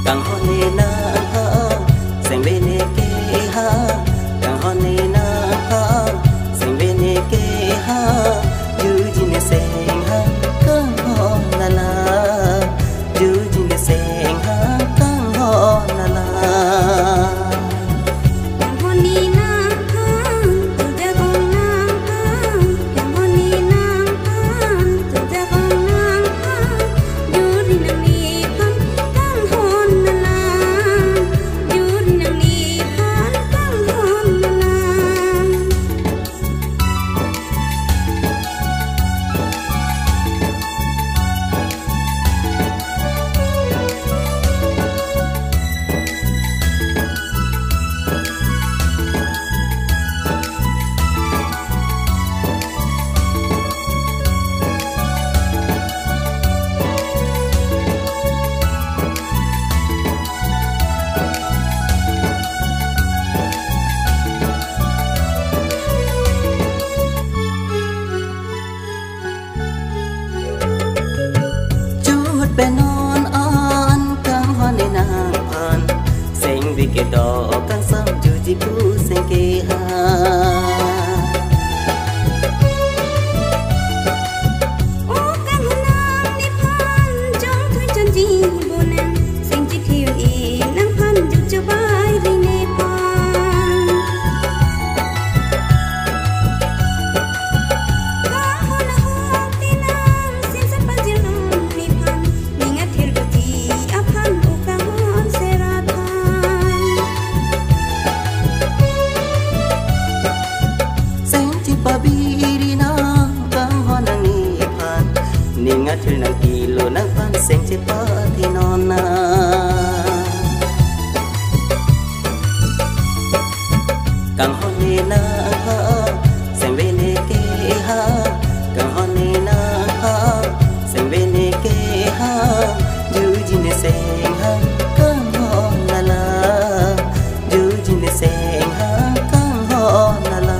càng hòn nê na ha sành bên nê kê ha càng hòn nê na ha sành bên nê kê ha dư chi nê sành ha càng hòn la la dư chi nê sành ha càng hòn la la bên non an căng hoa nê nàng pan sen vì cái đỏ căng sâm chú chỉ cú sen kê ha thử nàng kỳ lô nàng phan sen chế pa thì non na càng hòn nê na ha sen bên nê kê ha càng hòn nê na ha sen bên nê kê ha dư chi nê sen ha càng hòn la la dư chi nê sen ha càng hòn la la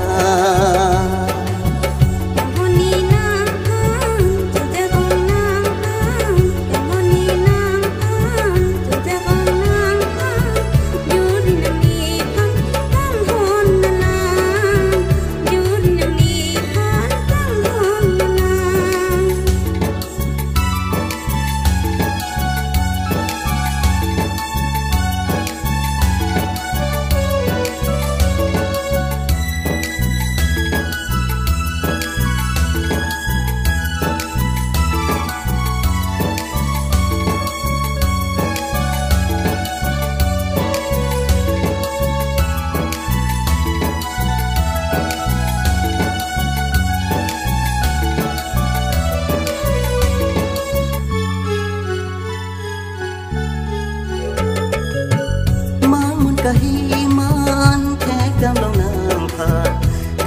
kahi man khe cam long nang pha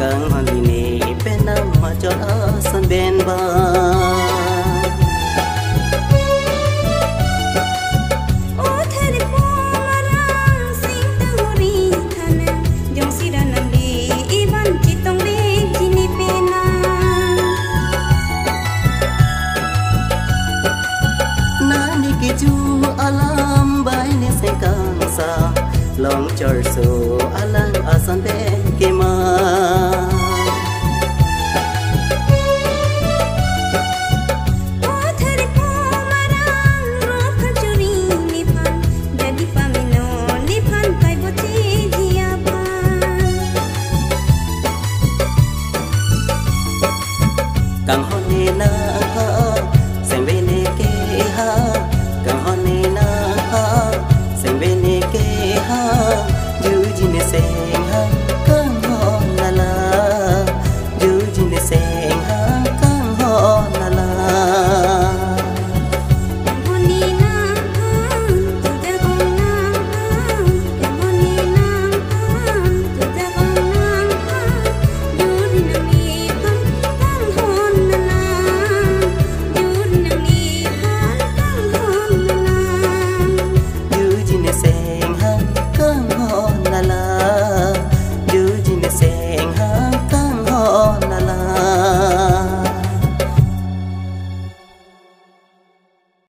kang hòn đi nê bên nam mà cho sân bên ba alam bay ne se kang sa long char so